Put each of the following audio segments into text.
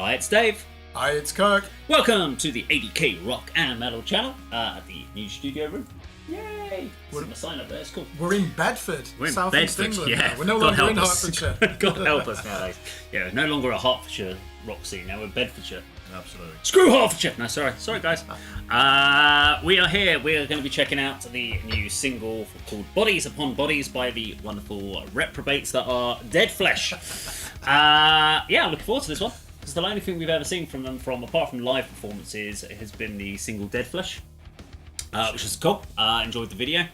Hi, it's Dave. Hi, it's Kirk. Welcome to the ADK Rock and Metal channel at the new studio room. Yay! See my sign up there, it's cool. We're in Bedford, We're in South East Bedford, England. yeah. Now. We're no God longer in help us. Hertfordshire. God help us nowadays. Yeah, no longer a Hertfordshire rock scene, now we're Bedfordshire. Absolutely. Screw Hertfordshire! No, sorry guys. We are here, we are going to be checking out the new single called Bodies Upon Bodies by the wonderful reprobates that are Dead Flesh. Yeah, I'm looking forward to this one. Because the only thing we've ever seen from them, apart from live performances, has been the single Dead Flesh, which was cool. Enjoyed the video,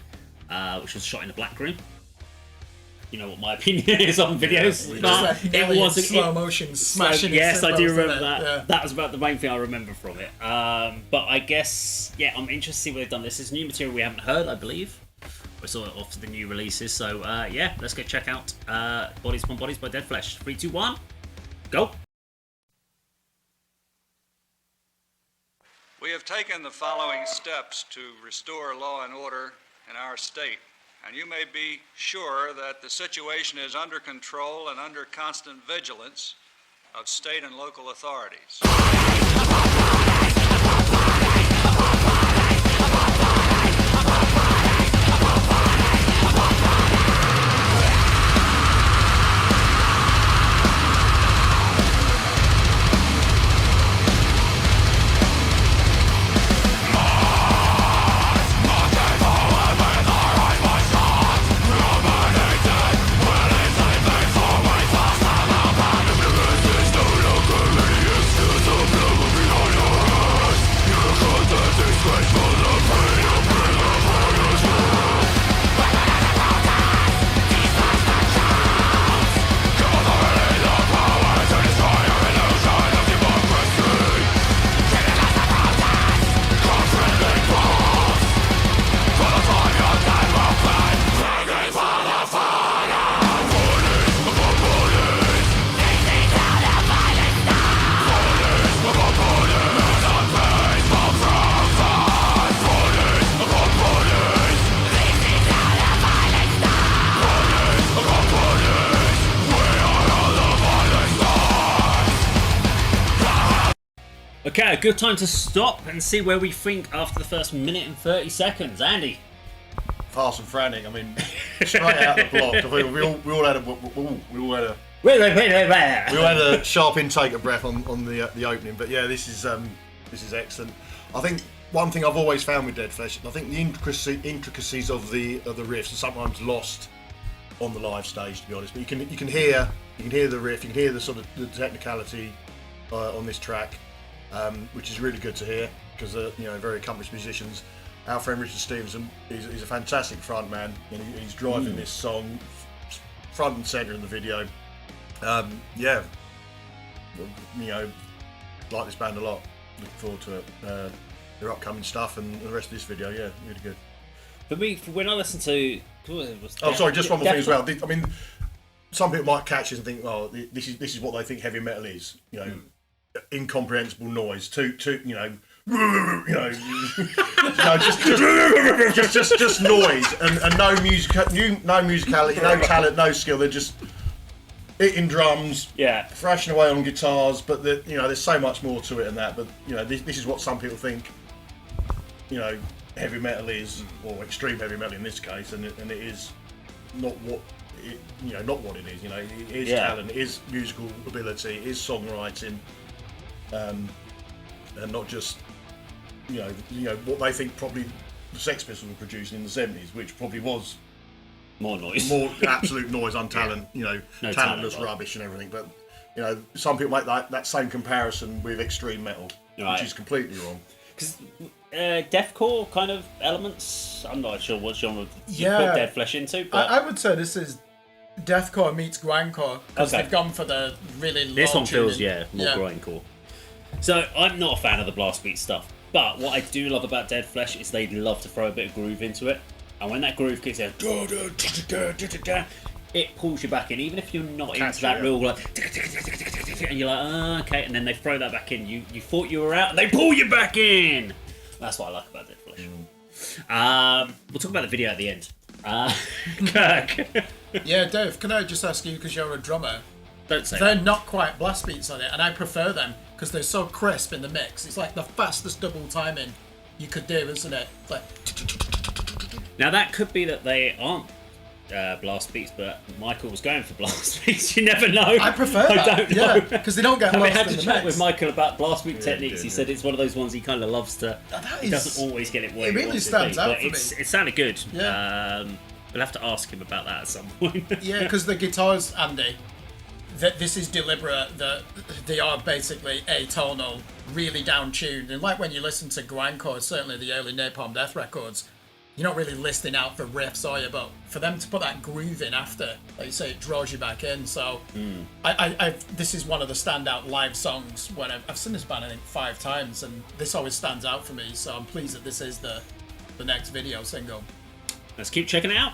which was shot in a black room. You know what my opinion is on videos, but it was slow motion smashing. Yes, I do remember that. Yeah. That was about the main thing I remember from it. But I guess, yeah, I'm interested to see what they've done. This is new material we haven't heard, I believe. We're sort of off to the new releases, so yeah, let's go check out Bodies Upon Bodies by Dead Flesh. 3, 2, 1, go. We have taken the following steps to restore law and order in our state, and you may be sure that the situation is under control and under constant vigilance of state and local authorities. Okay, a good time to stop and see where we think after the first minute and 30 seconds. Andy. Fast and frantic. I mean, straight out the block. I think we all had a sharp intake of breath on the opening. But yeah, this is excellent. I think one thing I've always found with Dead Flesh, I think the intricacies of the riffs are sometimes lost on the live stage, to be honest. But you can hear the riff, you can hear the sort of the technicality on this track. Which is really good to hear because very accomplished musicians. Our friend Richard Stevenson is a fantastic front man, and he's driving this song front and centre in the video. Yeah, like this band a lot. Look forward to it. Their upcoming stuff and the rest of this video. Yeah, really good. For me, when I listen to, sorry, just one more thing as well. I mean, some people might catch this and think, "Oh, this is what they think heavy metal is." Incomprehensible noise, just noise and no musicality, no talent, no skill. They're just hitting drums, thrashing away on guitars. But there's so much more to it than that. But this is what some people think, heavy metal is, or extreme heavy metal in this case, and it is not what not what it is. It is talent, it is musical ability, it is songwriting. And not just what they think probably the Sex Pistols were producing in the 70s, which probably was more noise, more absolute noise, untalent, no talentless rubbish and everything. But some people make that same comparison with extreme metal, which is completely wrong. Because deathcore kind of elements, I'm not sure what genre you put Dead Flesh into. But I would say this is deathcore meets grindcore because they've gone for the really long This one feels tuning. more grindcore. So I'm not a fan of the blast beat stuff, but what I do love about Dead Flesh is they love to throw a bit of groove into it, and when that groove kicks in, it pulls you back in, even if you're not into that real like, and you're like, oh, okay, and then they throw that back in. You thought you were out, and they pull you back in. That's what I like about Dead Flesh. We'll talk about the video at the end. Kirk. Yeah, Dave, can I just ask you, because you're a drummer, Don't say they're that. not quite blast beats on it, and I prefer them because they're so crisp in the mix. It's like the fastest double timing you could do, isn't it? Like, Now that could be that they aren't blast beats, but Michael was going for blast beats. You never know. I prefer that. I don't know. Yeah, because they don't get I lost had in to the chat mix. with Michael about blast beat techniques. He said it's one of those ones he kind of loves to. He doesn't always get it where it he really wants stands it to be, out but for me. it sounded good. Yeah. We'll have to ask him about that at some point. Yeah, because the guitars, Andy, that this is deliberate, that they are basically atonal, really down-tuned. And like when you listen to grindcore, certainly the early Napalm Death records, you're not really listening out for riffs, are you? But for them to put that groove in after, like you say, it draws you back in. So this is one of the standout live songs when I've seen this band, I think, 5 times, and this always stands out for me. So I'm pleased that this is the next video single. Let's keep checking it out.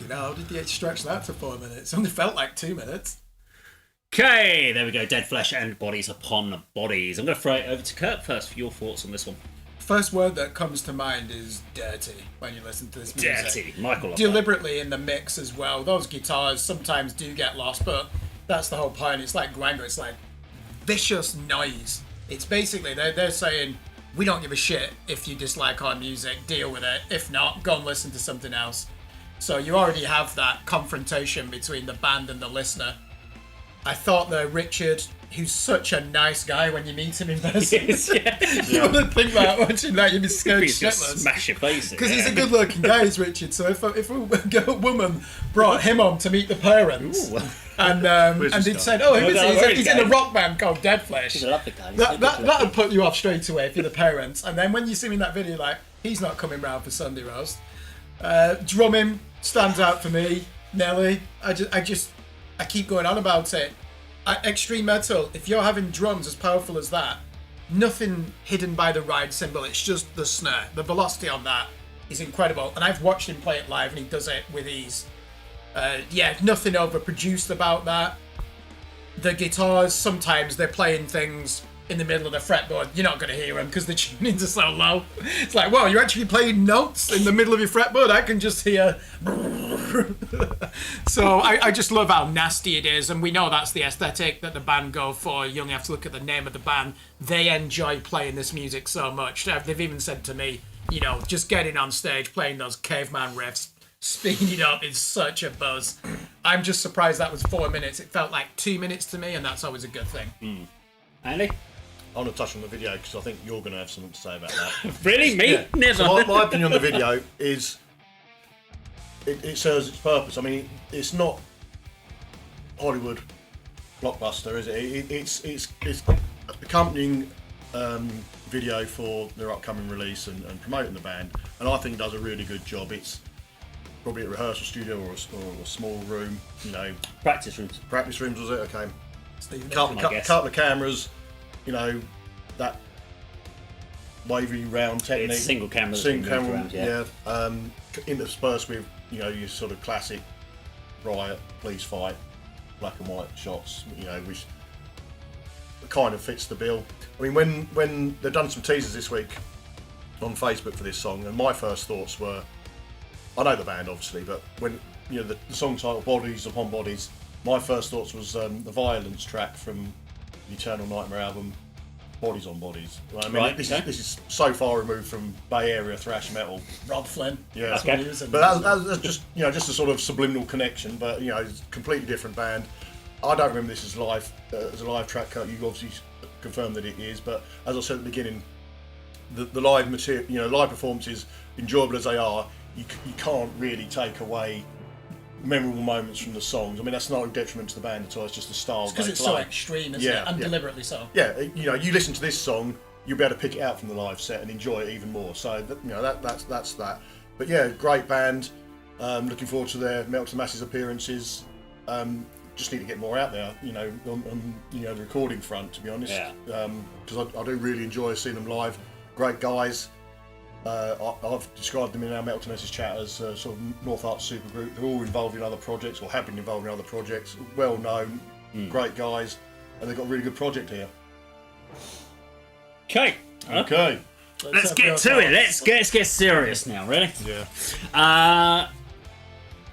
How did they stretch that to 4 minutes? It only felt like 2 minutes. Okay, there we go. Dead Flesh and Bodies Upon Bodies. I'm going to throw it over to Kirk first for your thoughts on this one. First word that comes to mind is dirty when you listen to this music. Dirty. Michael. Deliberately in the mix as well. Those guitars sometimes do get lost, but that's the whole point. It's like Granger. It's like vicious noise. It's basically, they're saying, we don't give a shit if you dislike our music, deal with it. If not, go and listen to something else. So you already have that confrontation between the band and the listener. I thought that Richard, who's such a nice guy when you meet him in person. Yes, yeah. You want to think about watching that, you'd be scared He's just shitless. smash your face. Because he's a good-looking guy, is Richard. So if a woman brought him on to meet the parents, Ooh. and this they'd guy? said, "Oh, who is he? He's in a guy. rock band called Dead Flesh." He's a lovely guy. That would put you off straight away if you're the parents. And then when you see him in that video, like, he's not coming round for Sunday roast. Drumming stands out for me. Nelly, I keep going on about it. Extreme metal, if you're having drums as powerful as that, nothing hidden by the ride cymbal, it's just the snare. The velocity on that is incredible, and I've watched him play it live and he does it with ease. Nothing overproduced about that. The guitars, sometimes they're playing things in the middle of the fretboard. You're not going to hear them because the tunings are so low. It's like, whoa, you're actually playing notes in the middle of your fretboard? I can just hear So I just love how nasty it is, and we know that's the aesthetic that the band go for. You only have to look at the name of the band. They enjoy playing this music so much. They've even said to me, you know, just getting on stage, playing those caveman riffs, speeding it up is such a buzz. I'm just surprised that was 4 minutes. It felt like 2 minutes to me, and that's always a good thing. Andy? I want to touch on the video because I think you're going to have something to say about that. Really? Me? Yeah. Never. So my opinion on the video is it serves its purpose. I mean, it's not Hollywood blockbuster, is it? It's accompanying video for their upcoming release and promoting the band, and I think it does a really good job. It's probably a rehearsal studio or a small room, you know. Practice rooms. Practice rooms, was it? Okay. Stephen, Couple of cameras, you know, that wavy round technique. It's single camera. Single camera, around, yeah. Interspersed with, you know, your sort of classic riot, police fight, black and white shots, you know, which kind of fits the bill. I mean, when they've done some teasers this week on Facebook for this song, and my first thoughts were, I know the band obviously, but when, you know, the song title Bodies Upon Bodies, my first thoughts was the Violence track from the Eternal Nightmare album, Bodies on Bodies. I mean, Right, this okay. is so far removed from Bay Area thrash metal. Rob Flynn. Yeah, That's what he was in. but that's just, you know, just a sort of subliminal connection. But you know, it's a completely different band. I don't remember this as live as a live track cut. You obviously confirmed that it is, but as I said at the beginning, the live material, you know, live performances, enjoyable as they are, you can't really take away memorable moments from the songs. I mean, that's not a detriment to the band at all. It's just the style. Because it's so extreme, isn't it? And deliberately so. Yeah, you know, you listen to this song, you'll be able to pick it out from the live set and enjoy it even more. So, you know, that's that. But yeah, great band. Looking forward to their Melt to Masses appearances. Just need to get more out there, you know, on you know, the recording front, to be honest. Yeah. Because I do really enjoy seeing them live. Great guys. I've described them in our Metal to Masses chat as sort of North Arts supergroup. They're all involved in other projects, or have been involved in other projects. Well known, great guys, and they've got a really good project here. Okay. Okay. Let's get to it. Let's get serious now. Really? Yeah.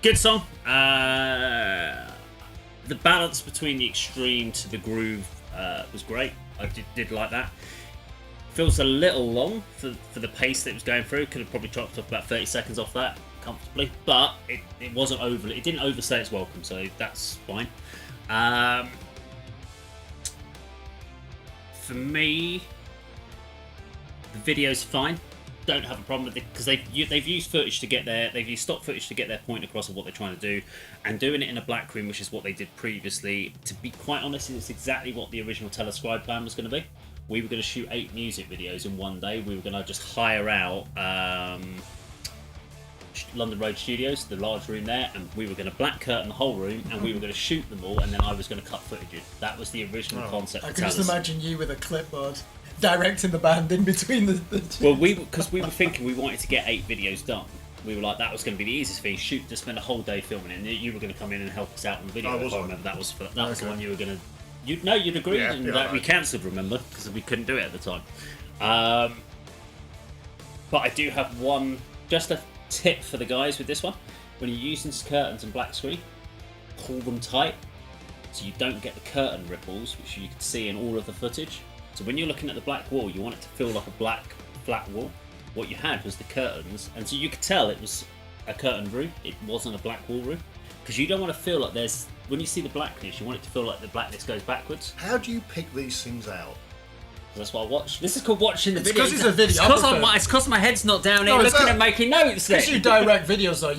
Good song. The balance between the extreme to the groove was great. I did like that. Feels a little long for the pace that it was going through. Could have probably chopped off about 30 seconds off that comfortably, but it wasn't overly. It didn't overstay its welcome, so that's fine. For me, the video's fine. Don't have a problem with it because they've used footage to get they've used stock footage to get their point across of what they're trying to do, and doing it in a black room, which is what they did previously. To be quite honest, it's exactly what the original Telescribe plan was going to be. We were going to shoot 8 music videos in one day. We were going to just hire out London Road Studios, the large room there, and we were going to black curtain the whole room, and we were going to shoot them all, and then I was going to cut footage in. That was the original concept. I can just imagine you with a clipboard directing the band in between the Well, because we were thinking we wanted to get 8 videos done. We were like, that was going to be the easiest thing. Shoot, to spend a whole day filming it, and you were going to come in and help us out on the video. If I remember, that was the one you were going to. You'd agreed, and that we cancelled. Remember, because we couldn't do it at the time. But I do have just a tip for the guys with this one. When you're using curtains and black screen, pull them tight so you don't get the curtain ripples, which you can see in all of the footage. So when you're looking at the black wall, you want it to feel like a black flat wall. What you had was the curtains, and so you could tell it was a curtain room. It wasn't a black wall room, because you don't want to feel like there's. When you see the blackness, you want it to feel like the blackness goes backwards. How do you pick these things out? That's what I watch. This is called watching the video. Because it's a video. It's because my head's not down here looking and making notes. Because you direct videos, though,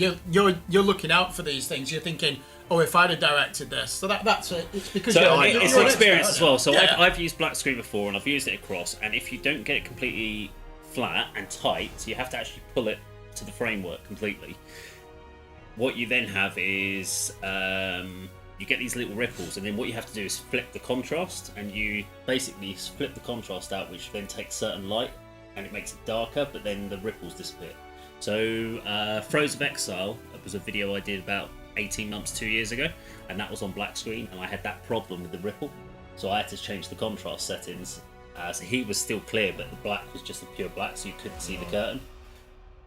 you're looking out for these things. You're thinking, oh, if I'd have directed this, so that's it. It's because it's an experience as well. So yeah. I've used black screen before, and I've used it across. And if you don't get it completely flat and tight, so you have to actually pull it to the framework completely. What you then have is you get these little ripples, and then what you have to do is flip the contrast, and you basically flip the contrast out, which then takes certain light and it makes it darker, but then the ripples disappear. So Throes of Exile was a video I did about 18 months, 2 years ago, and that was on black screen, and I had that problem with the ripple, so I had to change the contrast settings. So he was still clear, but the black was just a pure black, so you couldn't see the curtain.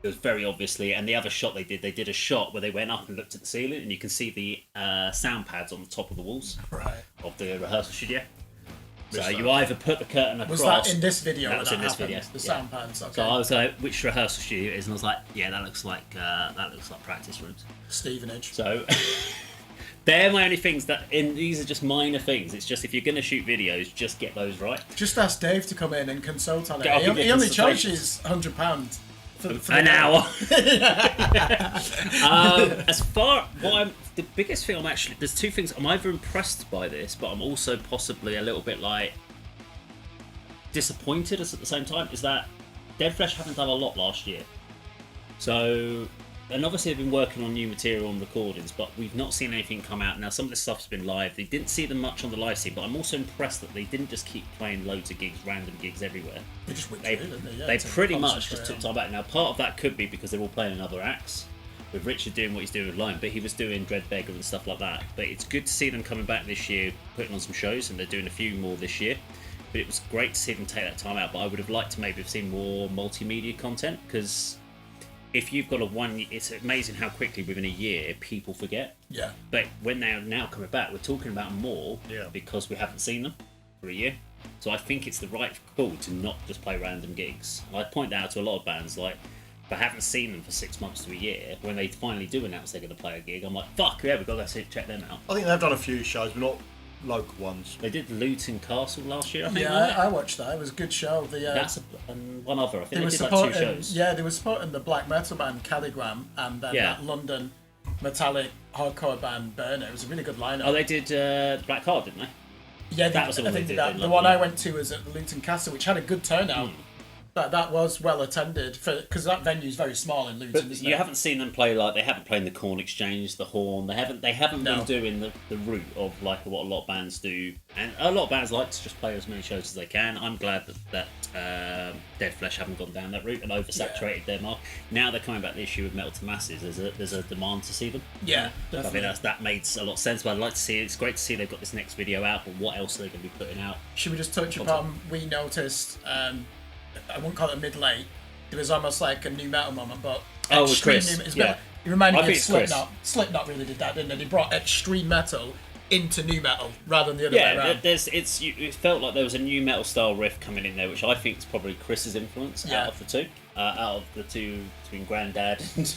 It was very obviously, and the other shot they did a shot where they went up and looked at the ceiling, and you can see the sound pads on the top of the walls of the rehearsal studio. So you either put the curtain across. Was that in this video? That was in this video. The sound pads. Okay. So I was like, which rehearsal studio it is, and I was like, yeah, that looks like practice rooms. Stevenage. So they're my only things these are just minor things. It's just if you're going to shoot videos, just get those right. Just ask Dave to come in and consult on it. He only consultations. charges £100 for An hour. The biggest thing there's two things. I'm either impressed by this, but I'm also possibly a little bit like disappointed at the same time. Is that Dead Flesh haven't done a lot last year, so. And obviously they've been working on new material and recordings, but we've not seen anything come out. Now some of this stuff's been live. They didn't see them much on the live scene, but I'm also impressed that they didn't just keep playing loads of gigs, random gigs everywhere. They just they pretty much just took time back. Now part of that could be because they're all playing another acts, with Richard doing what he's doing with Lime, but he was doing Dread Beggar and stuff like that. But it's good to see them coming back this year, putting on some shows, and they're doing a few more this year. But it was great to see them take that time out, but I would have liked to maybe have seen more multimedia content, because if you've got it's amazing how quickly within a year people forget. Yeah. But when they're now coming back, we're talking about more Yeah. because we haven't seen them for a year. So I think it's the right call to not just play random gigs. I point that out to a lot of bands, like, if I haven't seen them for 6 months to a year, when they finally do announce they're going to play a gig, I'm like, fuck, yeah, we've got to check them out. I think they've done a few shows, but not local ones. They did Luton Castle last year, I think. Yeah, I watched that. It was a good show. And one other. I think they did like supporting, 2 shows. Yeah, they were supporting the black metal band Caligram and then that London metallic hardcore band Burner. It was a really good lineup. Oh, they did Black Heart, didn't they? Yeah, that was the one they did. The one I went to was at the Luton Castle, which had a good turnout. That was well attended because that venue's very small in Luton. But isn't you it? haven't seen them play they haven't played the Corn Exchange, the Horn. They haven't been doing the route of like what a lot of bands do, and a lot of bands like to just play as many shows as they can. I'm glad that Dead Flesh haven't gone down that route and oversaturated their market. Now they're coming back to the issue of Metal to Masses. There's a demand to see them. Yeah, definitely. I think that makes a lot of sense. But I'd like to see it. It's great to see they've got this next video out. But what else are they going to be putting out? Should we just touch upon? We noticed. I wouldn't call it mid-late. It was almost like a new metal moment, but with Chris. It reminded me of Slipknot. Slipknot really did that, didn't they? They brought extreme metal into new metal rather than the other way around. It felt like there was a new metal style riff coming in there, which I think is probably Chris's influence out of the two between Grandad and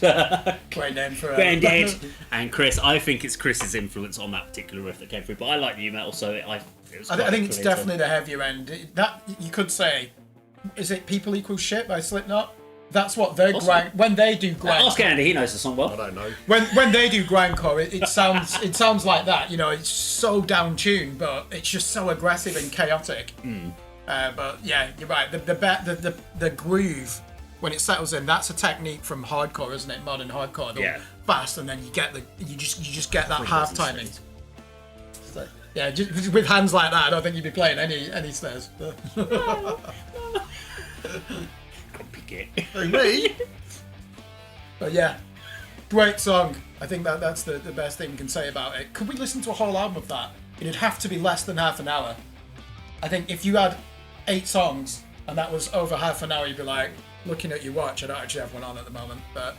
great name for Grandad and Chris. I think it's Chris's influence on that particular riff that came through. But I like new metal, so I think it's definitely the heavier end. That you could say. Is it People Equal Shit by Slipknot? That's what they grind when they do grind. Ask Andy, he knows the song well. I don't know. When they do grindcore, it sounds like that. You know, it's so down tuned, but it's just so aggressive and chaotic. But yeah, you're right. The groove when it settles in, that's a technique from hardcore, isn't it? Modern hardcore. Fast, and then you just get that half timing. So, yeah, just with hands like that, I don't think you'd be playing any snares. Me? But yeah, great song. I think that's the best thing we can say about it. Could we listen to a whole album of that? It'd have to be less than half an hour. I think if you had 8 songs and that was over half an hour, you'd be like, looking at your watch. I don't actually have one on at the moment, but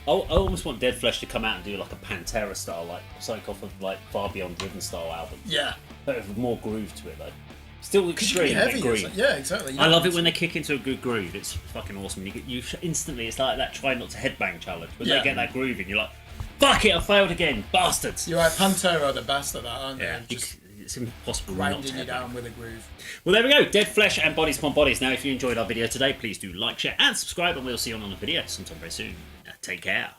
I almost want Dead Flesh to come out and do like a Pantera style, like something off of like Far Beyond Driven style album. Yeah, but with more groove to it though. Still extreme, heavy, groove. Yeah, exactly. I love it when they kick into a good groove. It's fucking awesome. You instantly, it's like that try not to headbang challenge. When they get that groove in, you're like, fuck it, I failed again, bastards. You're right, Pantera are the best at that, aren't they? It's impossible grinding not to you down with a groove. Well, there we go. Dead Flesh and Bodies Upon Bodies. Now, if you enjoyed our video today, please do like, share, and subscribe, and we'll see you on another video sometime very soon. Take care.